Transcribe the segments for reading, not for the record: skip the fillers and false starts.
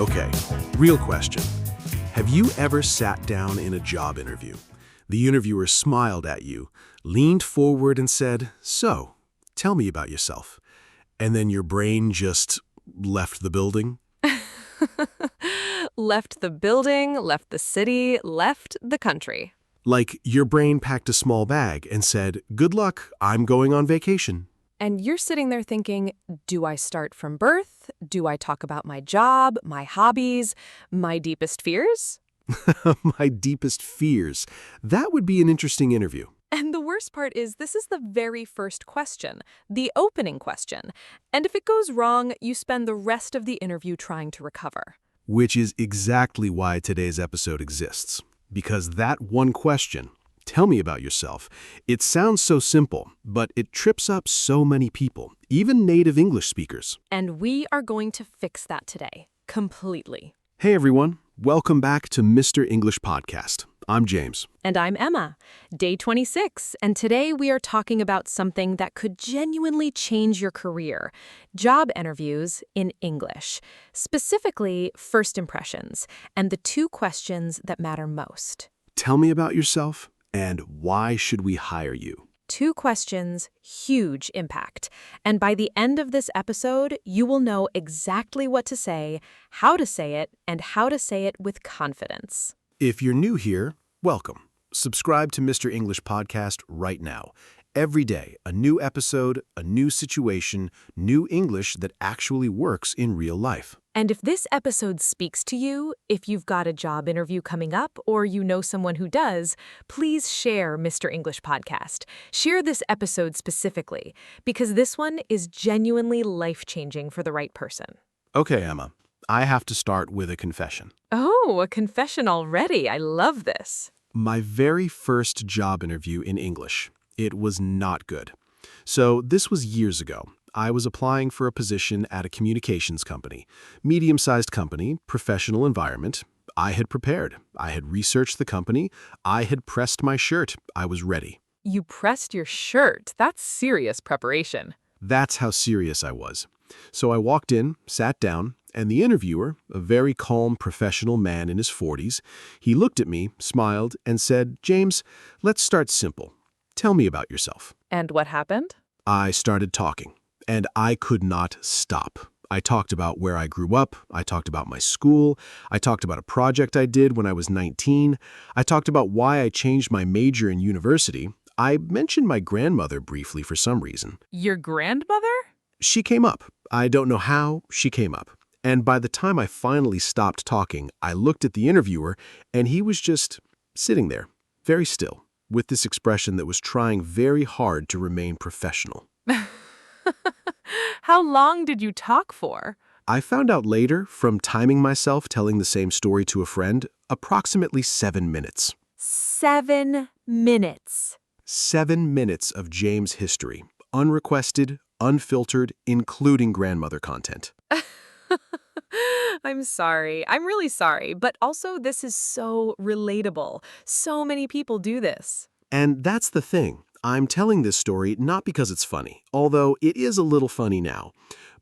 Okay, real question. Have you ever sat down in a job interview? The interviewer smiled at you, leaned forward and said, "So, tell me about yourself." And then your brain just left the building? Left the building, left the city, left the country. Like your brain packed a small bag and said, "Good luck, I'm going on vacation." And you're sitting there thinking, do I start from birth? Do I talk about my job, my hobbies, my deepest fears? My deepest fears. That would be an interesting interview. And the worst part is this is the very first question, the opening question. And if it goes wrong, you spend the rest of the interview trying to recover. Which is exactly why today's episode exists. Because that one question, "Tell me about yourself," it sounds so simple, but it trips up so many people, even native English speakers. And we are going to fix that today, completely. Hey everyone, welcome back to Mr. English Podcast. I'm James. And I'm Emma, day 26, and today we are talking about something that could genuinely change your career, job interviews in English, specifically first impressions, and the two questions that matter most. Tell me about yourself, and why should we hire you? Two questions, huge impact. And by the end of this episode, you will know exactly what to say, how to say it, and how to say it with confidence. If you're new here, welcome. Subscribe to Mr. English Podcast right now. Every day, a new episode, a new situation, new English that actually works in real life. And if this episode speaks to you, if you've got a job interview coming up or you know someone who does, please share Mr. English Podcast. Share this episode specifically, because this one is genuinely life-changing for the right person. Okay, Emma, I have to start with a confession. Oh, a confession already. I love this. My very first job interview in English. It was not good. So this was years ago. I was applying for a position at a communications company, medium-sized company, professional environment. I had prepared. I had researched the company. I had pressed my shirt. I was ready. You pressed your shirt. That's serious preparation. That's how serious I was. So I walked in, sat down, and the interviewer, a very calm professional man in his 40s, he looked at me, smiled, and said, "James, let's start simple. Tell me about yourself." And what happened? I started talking, and I could not stop. I talked about where I grew up, I talked about my school, I talked about a project I did when I was 19, I talked about why I changed my major in university. I mentioned my grandmother briefly for some reason. Your grandmother? She came up. I don't know how, she came up. And by the time I finally stopped talking, I looked at the interviewer, and he was just sitting there, very still, with this expression that was trying very hard to remain professional. How long did you talk for? I found out later, from timing myself telling the same story to a friend, approximately 7 minutes. 7 minutes. 7 minutes of James history, unrequested, unfiltered, including grandmother content. I'm sorry. I'm really sorry. But also, this is so relatable. So many people do this. And that's the thing. I'm telling this story not because it's funny, although it is a little funny now,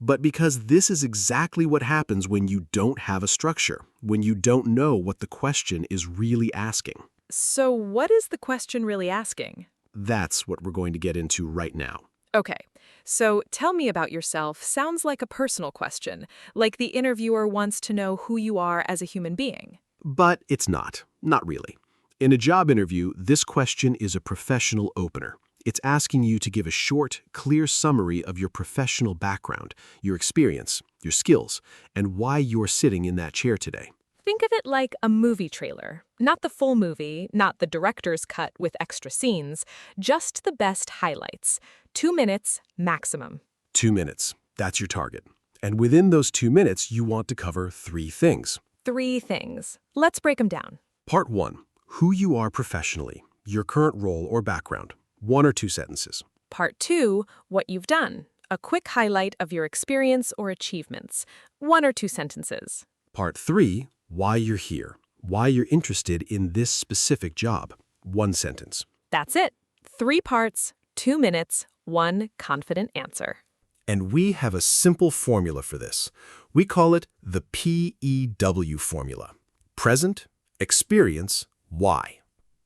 but because this is exactly what happens when you don't have a structure, when you don't know what the question is really asking. So what is the question really asking? That's what we're going to get into right now. Okay, so tell me about yourself sounds like a personal question, like the interviewer wants to know who you are as a human being. But it's not really. In a job interview, this question is a professional opener. It's asking you to give a short, clear summary of your professional background, your experience, your skills, and why you're sitting in that chair today. Think of it like a movie trailer. Not the full movie, not the director's cut with extra scenes, just the best highlights. 2 minutes maximum. 2 minutes. That's your target. And within those 2 minutes, you want to cover 3 things. 3 things. Let's break them down. Part 1. Who you are professionally, your current role or background. 1 or 2 sentences. Part 2. What you've done. A quick highlight of your experience or achievements. 1 or 2 sentences. Part 3. Why you're here. Why you're interested in this specific job. 1 sentence. That's it. 3 parts, 2 minutes, 1 confident answer. And we have a simple formula for this. We call it the PEW formula. Present, experience, why.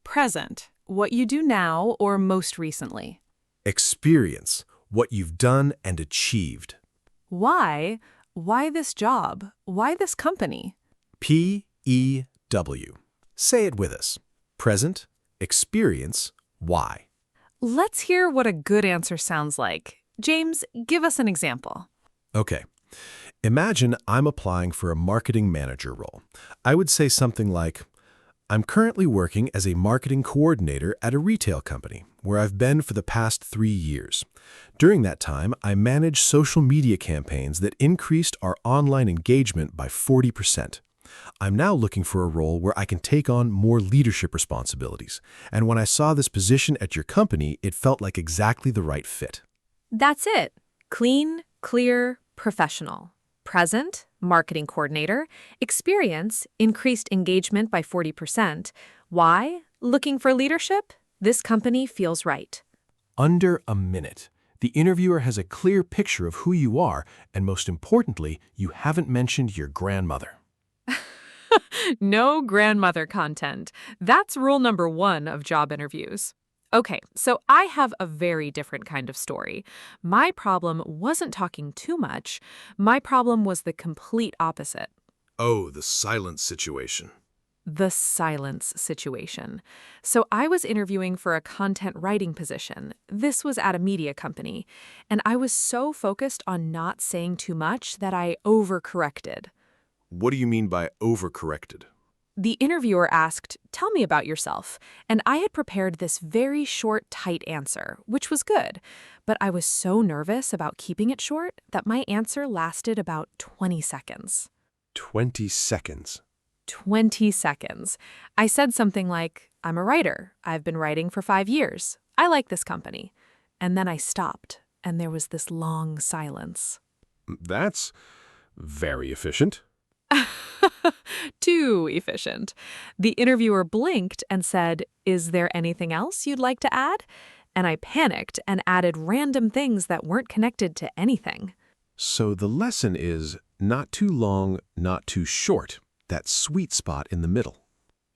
Present, what you do now or most recently. Experience, what you've done and achieved. Why? Why this job? Why this company? PEW. Say it with us. Present, experience, why. Let's hear what a good answer sounds like. James, give us an example. Okay. Imagine I'm applying for a marketing manager role. I would say something like, I'm currently working as a marketing coordinator at a retail company, where I've been for the past 3 years. During that time, I managed social media campaigns that increased our online engagement by 40%. I'm now looking for a role where I can take on more leadership responsibilities, and when I saw this position at your company, it felt like exactly the right fit. That's it. Clean, clear, professional. Present, marketing coordinator. Experience, increased engagement by 40%. Why? Looking for leadership? This company feels right. Under a minute. The interviewer has a clear picture of who you are, and most importantly, you haven't mentioned your grandmother. No grandmother content. That's rule number 1 of job interviews. Okay, so I have a very different kind of story. My problem wasn't talking too much. My problem was the complete opposite. Oh, the silence situation. The silence situation. So I was interviewing for a content writing position. This was at a media company. And I was so focused on not saying too much that I overcorrected. What do you mean by overcorrected? The interviewer asked, "Tell me about yourself." And I had prepared this very short, tight answer, which was good. But I was so nervous about keeping it short that my answer lasted about 20 seconds. 20 seconds. 20 seconds. I said something like, "I'm a writer. I've been writing for 5 years. I like this company." And then I stopped, and there was this long silence. That's very efficient. Too efficient. The interviewer blinked and said, "Is there anything else you'd like to add?" And I panicked and added random things that weren't connected to anything. So the lesson is not too long, not too short. That sweet spot in the middle.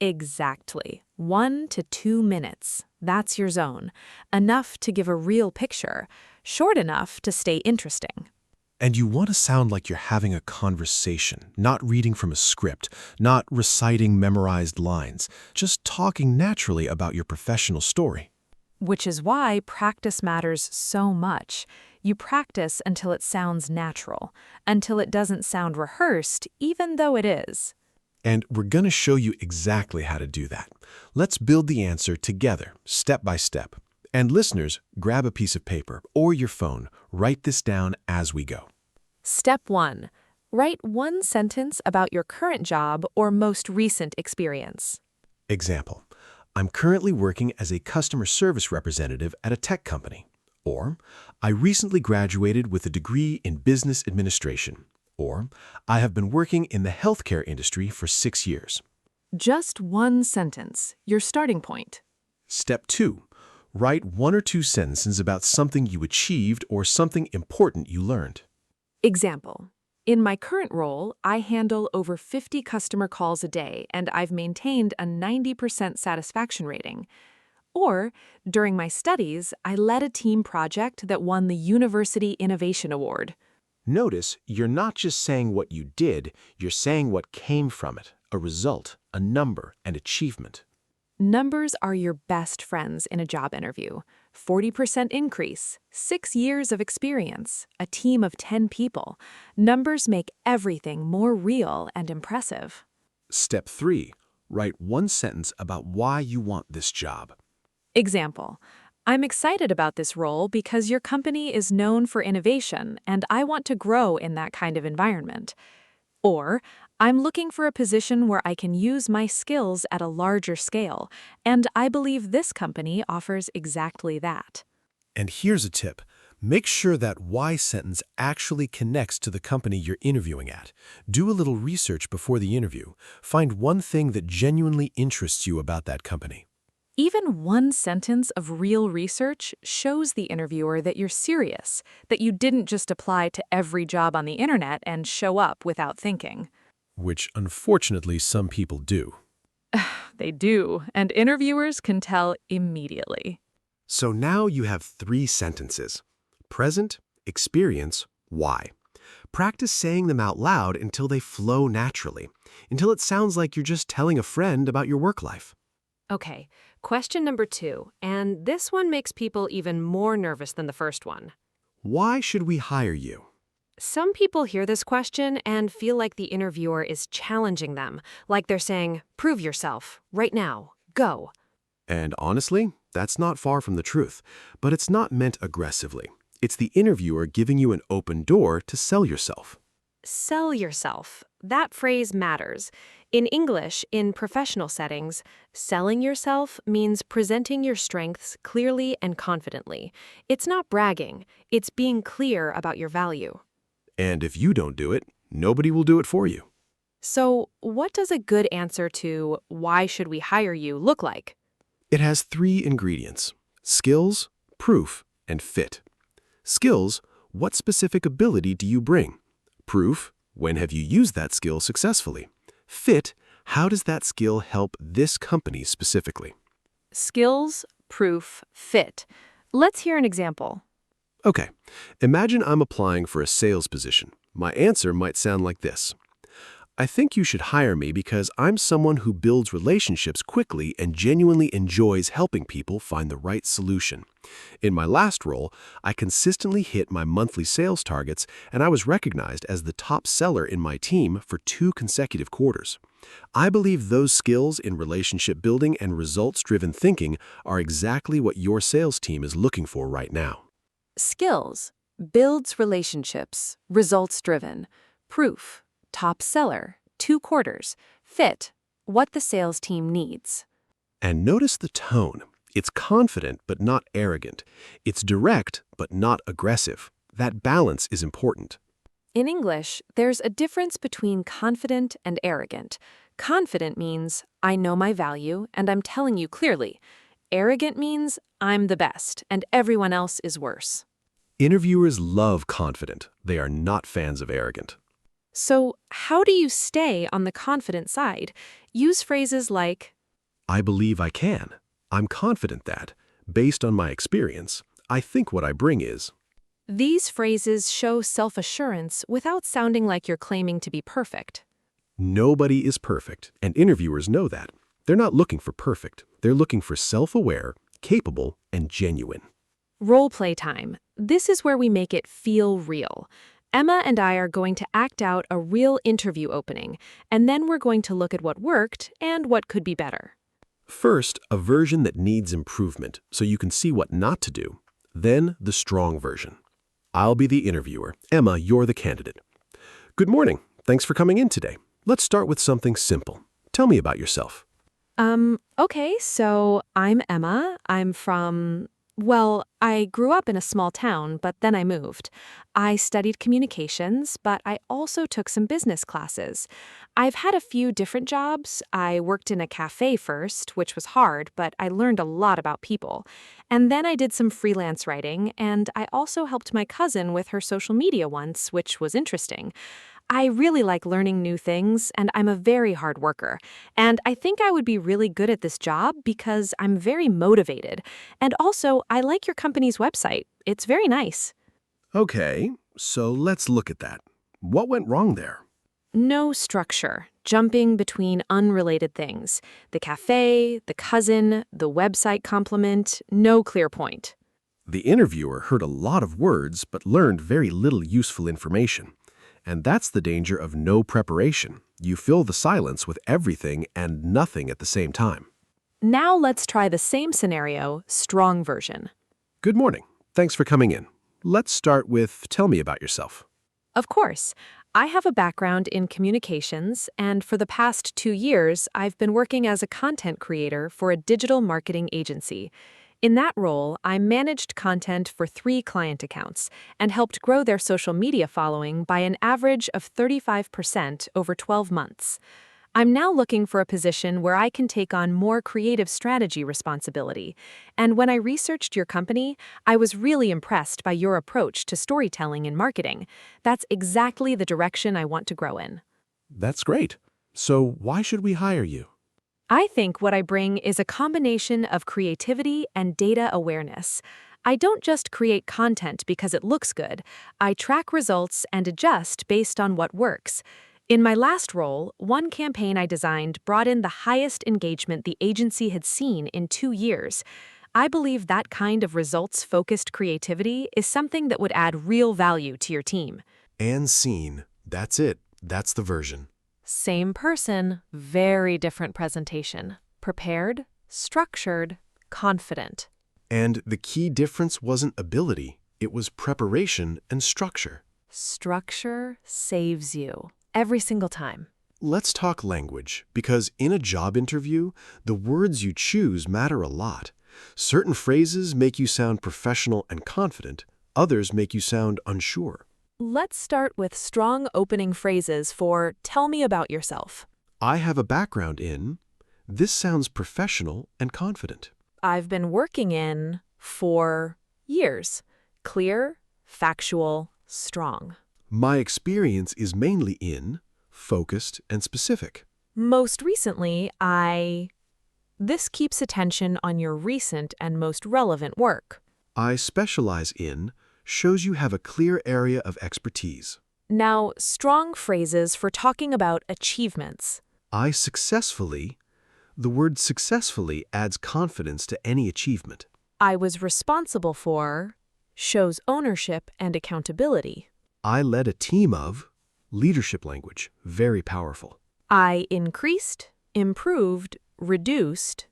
Exactly. 1 to 2 minutes. That's your zone. Enough to give a real picture. Short enough to stay interesting. And you want to sound like you're having a conversation, not reading from a script, not reciting memorized lines, just talking naturally about your professional story. Which is why practice matters so much. You practice until it sounds natural, until it doesn't sound rehearsed, even though it is. And we're going to show you exactly how to do that. Let's build the answer together, step by step. And listeners, grab a piece of paper or your phone. Write this down as we go. Step 1. Write 1 sentence about your current job or most recent experience. Example, I'm currently working as a customer service representative at a tech company. Or, I recently graduated with a degree in business administration. Or, I have been working in the healthcare industry for 6 years. Just 1 sentence, your starting point. Step 2. Write 1 or 2 sentences about something you achieved or something important you learned. Example. In my current role, I handle over 50 customer calls a day, and I've maintained a 90% satisfaction rating. Or, during my studies, I led a team project that won the University Innovation Award. Notice you're not just saying what you did, you're saying what came from it, a result, a number, and achievement. Numbers are your best friends in a job interview. 40% increase, 6 years of experience, a team of 10 people. Numbers make everything more real and impressive. Step 3. Write 1 sentence about why you want this job. Example. I'm excited about this role because your company is known for innovation and I want to grow in that kind of environment. Or, I'm looking for a position where I can use my skills at a larger scale, and I believe this company offers exactly that. And here's a tip. Make sure that why sentence actually connects to the company you're interviewing at. Do a little research before the interview. Find one thing that genuinely interests you about that company. Even one sentence of real research shows the interviewer that you're serious, that you didn't just apply to every job on the internet and show up without thinking. Which, unfortunately, some people do. They do, and interviewers can tell immediately. So now you have 3 sentences. Present, experience, why. Practice saying them out loud until they flow naturally, until it sounds like you're just telling a friend about your work life. Okay, question number 2, and this one makes people even more nervous than the first one. Why should we hire you? Some people hear this question and feel like the interviewer is challenging them, like they're saying, prove yourself, right now, go. And honestly, that's not far from the truth, but it's not meant aggressively. It's the interviewer giving you an open door to sell yourself. Sell yourself. That phrase matters. In English, in professional settings, selling yourself means presenting your strengths clearly and confidently. It's not bragging, it's being clear about your value. And if you don't do it, nobody will do it for you. So, what does a good answer to why should we hire you look like? It has 3 ingredients: skills, proof, and fit. Skills, what specific ability do you bring? Proof, when have you used that skill successfully? Fit, how does that skill help this company specifically? Skills, proof, fit. Let's hear an example. Okay, imagine I'm applying for a sales position. My answer might sound like this. I think you should hire me because I'm someone who builds relationships quickly and genuinely enjoys helping people find the right solution. In my last role, I consistently hit my monthly sales targets, and I was recognized as the top seller in my team for 2 consecutive quarters. I believe those skills in relationship building and results-driven thinking are exactly what your sales team is looking for right now. Skills, builds relationships, results driven. Proof, top seller, 2 quarters. Fit, what the sales team needs. And notice the tone. It's confident but not arrogant. It's direct but not aggressive. That balance is important. In English, there's a difference between confident and arrogant. Confident means, I know my value and I'm telling you clearly. Arrogant means, I'm the best and everyone else is worse. Interviewers love confident. They are not fans of arrogant. So, how do you stay on the confident side? Use phrases like, I believe I can. I'm confident that, based on my experience, I think what I bring is. These phrases show self-assurance without sounding like you're claiming to be perfect. Nobody is perfect, and interviewers know that. They're not looking for perfect. They're looking for self-aware, capable, and genuine. Role play time. This is where we make it feel real. Emma and I are going to act out a real interview opening, and then we're going to look at what worked and what could be better. First, a version that needs improvement, so you can see what not to do. Then, the strong version. I'll be the interviewer. Emma, you're the candidate. Good morning. Thanks for coming in today. Let's start with something simple. Tell me about yourself. Okay, so I'm Emma. I grew up in a small town, but then I moved. I studied communications, but I also took some business classes. I've had a few different jobs. I worked in a cafe first, which was hard, but I learned a lot about people. And then I did some freelance writing, and I also helped my cousin with her social media once, which was interesting. I really like learning new things, and I'm a very hard worker. And I think I would be really good at this job because I'm very motivated. And also, I like your company's website. It's very nice. Okay, so let's look at that. What went wrong there? No structure, jumping between unrelated things. The cafe, the cousin, the website compliment, no clear point. The interviewer heard a lot of words but learned very little useful information. And that's the danger of no preparation. You fill the silence with everything and nothing at the same time. Now let's try the same scenario, strong version. Good morning. Thanks for coming in. Let's start with tell me about yourself. Of course. I have a background in communications, and for the past 2 years, I've been working as a content creator for a digital marketing agency. In that role, I managed content for 3 client accounts and helped grow their social media following by an average of 35% over 12 months. I'm now looking for a position where I can take on more creative strategy responsibility. And when I researched your company, I was really impressed by your approach to storytelling and marketing. That's exactly the direction I want to grow in. That's great. So why should we hire you? I think what I bring is a combination of creativity and data awareness. I don't just create content because it looks good. I track results and adjust based on what works. In my last role, one campaign I designed brought in the highest engagement the agency had seen in 2 years. I believe that kind of results-focused creativity is something that would add real value to your team. And scene. That's it. That's the version. Same person, very different presentation. Prepared, structured, confident. And the key difference wasn't ability. It was preparation and structure. Structure saves you. Every single time. Let's talk language, because in a job interview, the words you choose matter a lot. Certain phrases make you sound professional and confident. Others make you sound unsure. Let's start with strong opening phrases for "tell me about yourself." I have a background in. This sounds professional and confident. I've been working in for years. Clear, factual, strong. My experience is mainly in, focused, and specific. Most recently, This keeps attention on your recent and most relevant work. I specialize in shows you have a clear area of expertise. Now, strong phrases for talking about achievements. I successfully. The word successfully adds confidence to any achievement. I was responsible for shows ownership and accountability. I led a team of. Leadership language, very powerful. I increased, improved, reduced.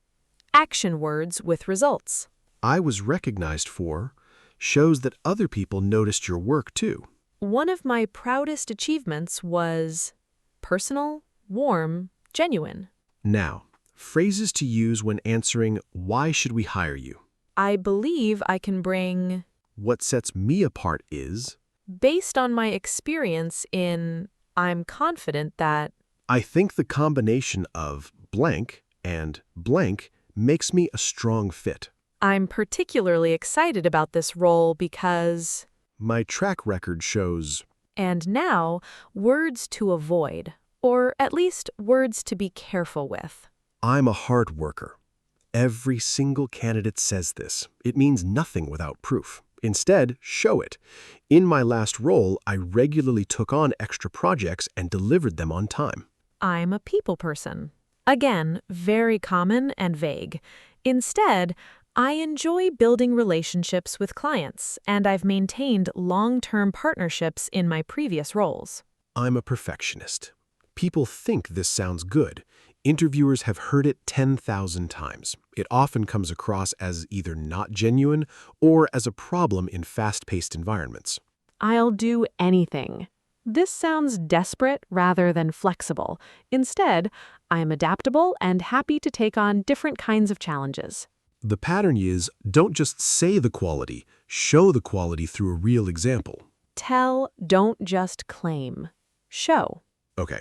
Action words with results. I was recognized for. Shows that other people noticed your work too. One of my proudest achievements was personal, warm, genuine. Now, phrases to use when answering why should we hire you? I believe I can bring, What sets me apart is. based on my experience in, I'm confident that. I think the combination of blank and blank makes me a strong fit. I'm particularly excited about this role because. My track record shows. And now, words to avoid, or at least words to be careful with. I'm a hard worker. Every single candidate says this. It means nothing without proof. Instead, show it. In my last role, I regularly took on extra projects and delivered them on time. I'm a people person. Again, very common and vague. Instead, I enjoy building relationships with clients, and I've maintained long-term partnerships in my previous roles. I'm a perfectionist. People think this sounds good. Interviewers have heard it 10,000 times. It often comes across as either not genuine or as a problem in fast-paced environments. I'll do anything. This sounds desperate rather than flexible. Instead, I'm adaptable and happy to take on different kinds of challenges. The pattern is, don't just say the quality, show the quality through a real example. Tell, don't just claim. Show. Okay,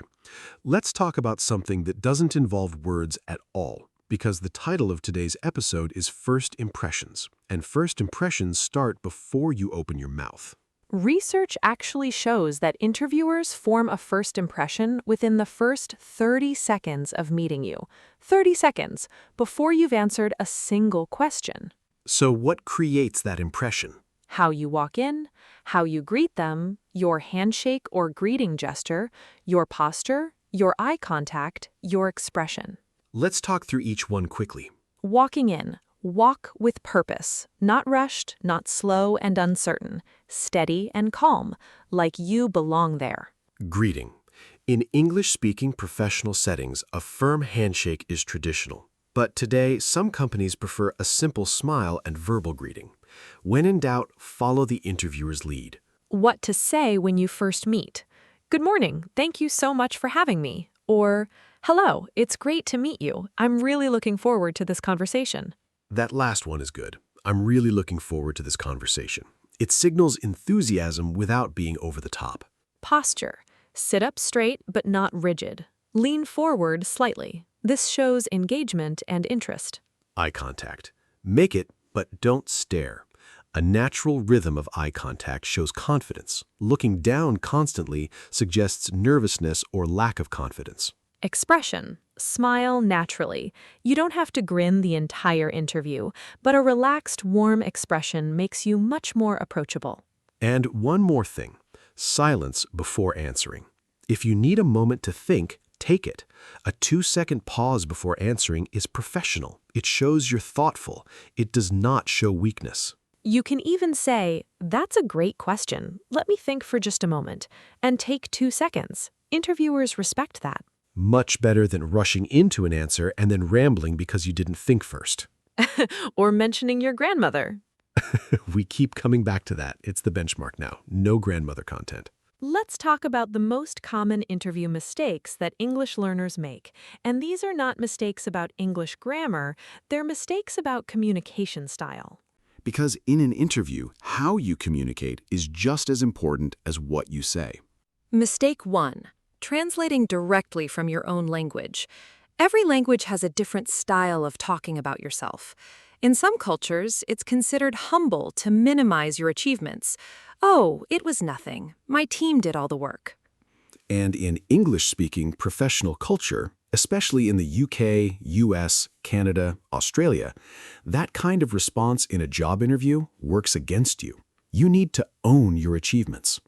let's talk about something that doesn't involve words at all, because the title of today's episode is First Impressions, and first impressions start before you open your mouth. Research actually shows that interviewers form a first impression within the first 30 seconds of meeting you. 30 seconds before you've answered a single question. So what creates that impression? How you walk in, how you greet them, your handshake or greeting gesture, your posture, your eye contact, your expression. Let's talk through each one quickly. Walking in. Walk with purpose, not rushed, not slow and uncertain, steady and calm, like you belong there. Greeting. In English-speaking professional settings, a firm handshake is traditional. But today, some companies prefer a simple smile and verbal greeting. When in doubt, follow the interviewer's lead. What to say when you first meet. Good morning, thank you so much for having me. Or, hello, it's great to meet you. I'm really looking forward to this conversation. That last one is good. I'm really looking forward to this conversation. It signals enthusiasm without being over the top. Posture. Sit up straight but not rigid. Lean forward slightly. This shows engagement and interest. Eye contact. Make it, but don't stare. A natural rhythm of eye contact shows confidence. Looking down constantly suggests nervousness or lack of confidence. Expression. Smile naturally. You don't have to grin the entire interview, but a relaxed, warm expression makes you much more approachable. And one more thing. Silence before answering. If you need a moment to think, take it. A 2-second pause before answering is professional. It shows you're thoughtful. It does not show weakness. You can even say, "That's a great question. Let me think for just a moment," and take 2 seconds. Interviewers respect that. Much better than rushing into an answer and then rambling because you didn't think first. Or mentioning your grandmother. We keep coming back to that. It's the benchmark now. No grandmother content. Let's talk about the most common interview mistakes that English learners make. And these are not mistakes about English grammar, they're mistakes about communication style. Because in an interview, how you communicate is just as important as what you say. Mistake 1. Translating directly from your own language. Every language has a different style of talking about yourself. In some cultures, it's considered humble to minimize your achievements. "Oh, it was nothing. My team did all the work." And in English-speaking professional culture, especially in the UK, US, Canada, Australia, that kind of response in a job interview works against you. You need to own your achievements.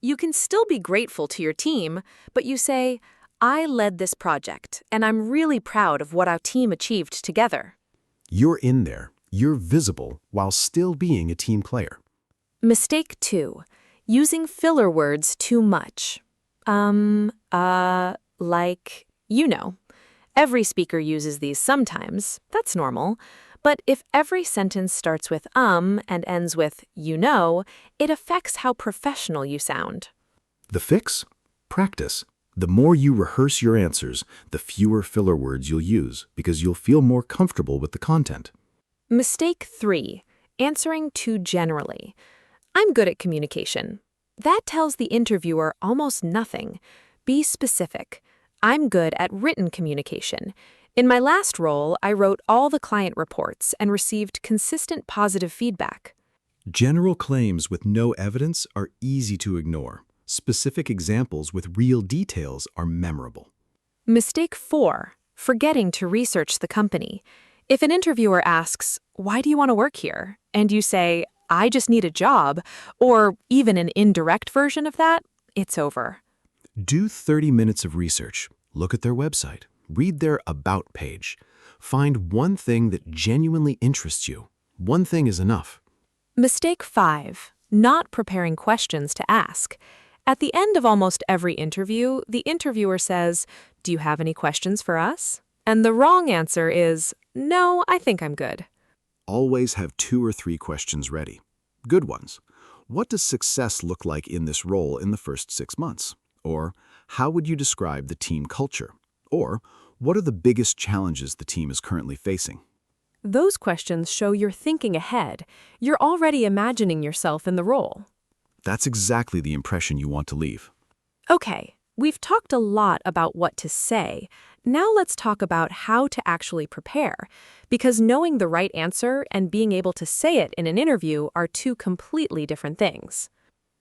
You can still be grateful to your team, but you say, "I led this project, and I'm really proud of what our team achieved together." You're in there. You're visible while still being a team player. Mistake 2. Using filler words too much. Like, you know. Every speaker uses these sometimes. That's normal. But if every sentence starts with and ends with you know, it affects how professional you sound. The fix? Practice. The more you rehearse your answers, the fewer filler words you'll use because you'll feel more comfortable with the content. Mistake 3. Answering too generally. "I'm good at communication." That tells the interviewer almost nothing. Be specific. "I'm good at written communication. In my last role, I wrote all the client reports and received consistent positive feedback." General claims with no evidence are easy to ignore. Specific examples with real details are memorable. Mistake 4. Forgetting to research the company. If an interviewer asks, "Why do you want to work here?" and you say, "I just need a job," or even an indirect version of that, it's over. Do 30 minutes of research. Look at their website. Read their About page. Find one thing that genuinely interests you. One thing is enough. Mistake 5. Not preparing questions to ask. At the end of almost every interview, the interviewer says, "Do you have any questions for us?" And the wrong answer is, "No, I think I'm good." Always have 2 or 3 questions ready. Good ones. What does success look like in this role in the first 6 months? Or how would you describe the team culture? Or what are the biggest challenges the team is currently facing? Those questions show you're thinking ahead. You're already imagining yourself in the role. That's exactly the impression you want to leave. Okay, we've talked a lot about what to say. Now let's talk about how to actually prepare, because knowing the right answer and being able to say it in an interview are two completely different things.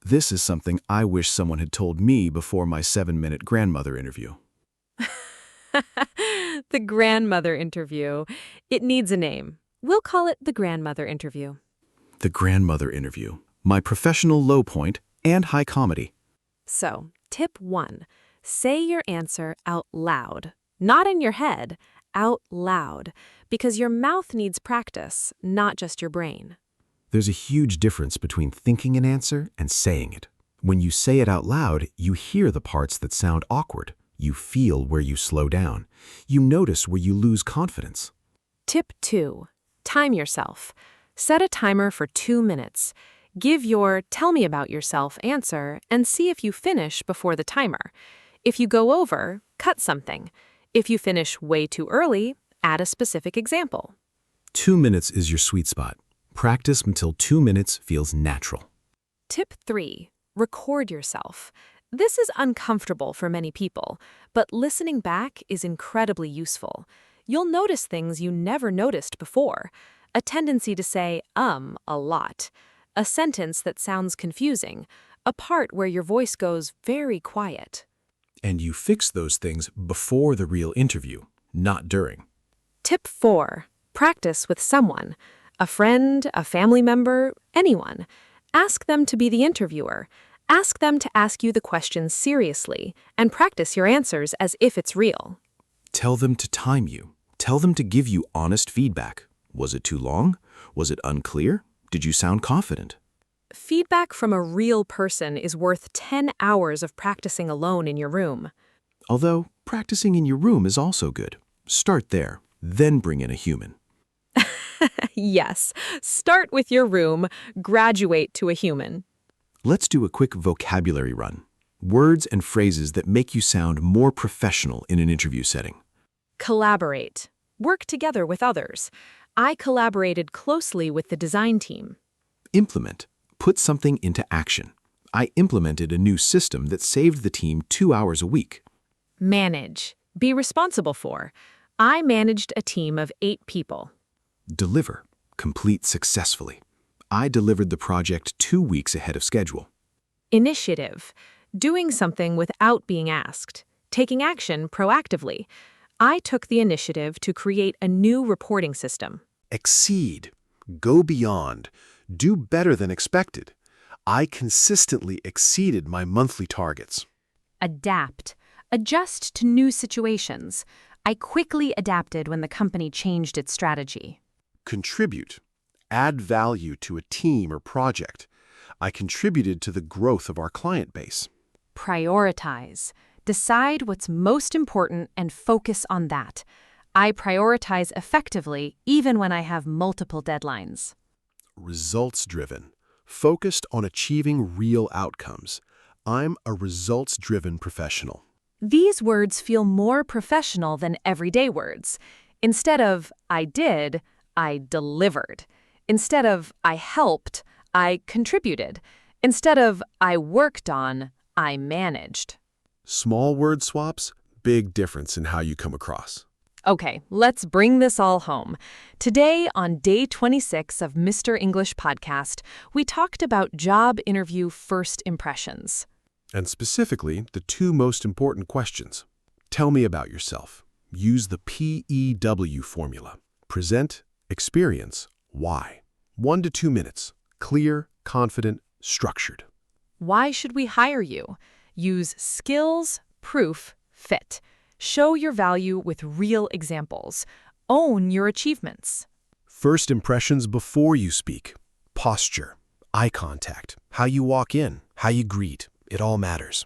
This is something I wish someone had told me before my 7-minute grandmother interview. The grandmother interview. It needs a name. We'll call it the grandmother interview. The grandmother interview. My professional low point and high comedy. So, tip 1. Say your answer out loud. Not in your head, out loud. Because your mouth needs practice, not just your brain. There's a huge difference between thinking an answer and saying it. When you say it out loud, you hear the parts that sound awkward. You feel where you slow down. You notice where you lose confidence. Tip 2. Time yourself. Set a timer for 2 minutes. Give your "tell me about yourself" answer and see if you finish before the timer. If you go over, cut something. If you finish way too early, add a specific example. 2 minutes is your sweet spot. Practice until 2 minutes feels natural. Tip 3. Record yourself. This is uncomfortable for many people, but listening back is incredibly useful. You'll notice things you never noticed before. A tendency to say, a lot. A sentence that sounds confusing. A part where your voice goes very quiet. And you fix those things before the real interview, not during. Tip 4. Practice with someone. A friend, a family member, anyone. Ask them to be the interviewer. Ask them to ask you the questions seriously, and practice your answers as if it's real. Tell them to time you. Tell them to give you honest feedback. Was it too long? Was it unclear? Did you sound confident? Feedback from a real person is worth 10 hours of practicing alone in your room. Although, practicing in your room is also good. Start there, then bring in a human. Yes, start with your room, graduate to a human. Let's do a quick vocabulary run. Words and phrases that make you sound more professional in an interview setting. Collaborate. Work together with others. I collaborated closely with the design team. Implement. Put something into action. I implemented a new system that saved the team 2 hours a week. Manage. Be responsible for. I managed a team of 8 people. Deliver. Complete successfully. I delivered the project 2 weeks ahead of schedule. Initiative. Doing something without being asked. Taking action proactively. I took the initiative to create a new reporting system. Exceed. Go beyond. Do better than expected. I consistently exceeded my monthly targets. Adapt. Adjust to new situations. I quickly adapted when the company changed its strategy. Contribute. Add value to a team or project. I contributed to the growth of our client base. Prioritize. Decide what's most important and focus on that. I prioritize effectively even when I have multiple deadlines. Results-driven. Focused on achieving real outcomes. I'm a results-driven professional. These words feel more professional than everyday words. Instead of I did, I delivered. Instead of I helped, I contributed. Instead of I worked on, I managed. Small word swaps, big difference in how you come across. Okay, let's bring this all home. Today, on day 26 of Mr. English Podcast, we talked about job interview first impressions. And specifically, the 2 most important questions. Tell me about yourself. Use the PEW formula. Present, experience, why. 1 to 2 minutes. Clear, confident, structured. Why should we hire you? Use skills, proof, fit. Show your value with real examples. Own your achievements. First impressions before you speak. Posture, eye contact, how you walk in, how you greet. It all matters.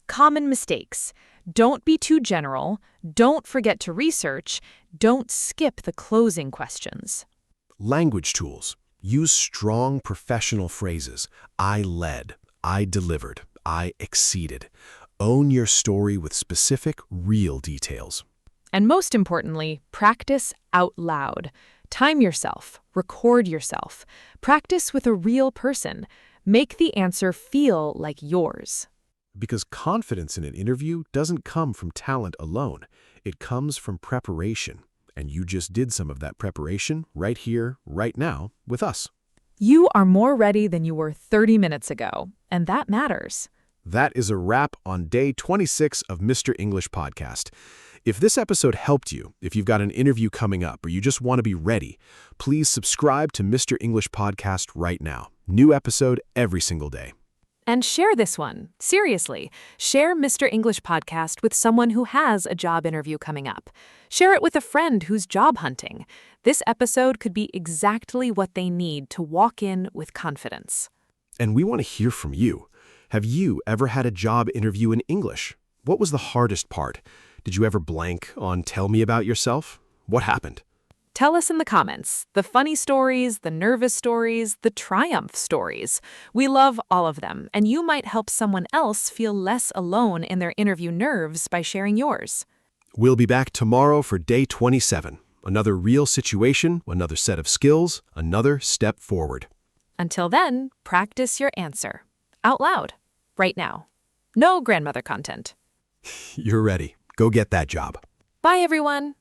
Common mistakes. Don't be too general. Don't forget to research. Don't skip the closing questions. Language tools. Use strong professional phrases. I led. I delivered. I exceeded. Own your story with specific, real details. And most importantly, practice out loud. Time yourself. Record yourself. Practice with a real person. Make the answer feel like yours. Because confidence in an interview doesn't come from talent alone. It comes from preparation. And you just did some of that preparation right here, right now, with us. You are more ready than you were 30 minutes ago, and that matters. That is a wrap on day 26 of Mr. English Podcast. If this episode helped you, if you've got an interview coming up or you just want to be ready, please subscribe to Mr. English Podcast right now. New episode every single day. And share this one. Seriously, share Mr. English Podcast with someone who has a job interview coming up. Share it with a friend who's job hunting. This episode could be exactly what they need to walk in with confidence. And we want to hear from you. Have you ever had a job interview in English? What was the hardest part? Did you ever blank on tell me about yourself? What happened? Tell us in the comments the funny stories, the nervous stories, the triumph stories. We love all of them, and you might help someone else feel less alone in their interview nerves by sharing yours. We'll be back tomorrow for day 27. Another real situation, another set of skills, another step forward. Until then, practice your answer out loud, right now. No grandmother content. You're ready. Go get that job. Bye, everyone.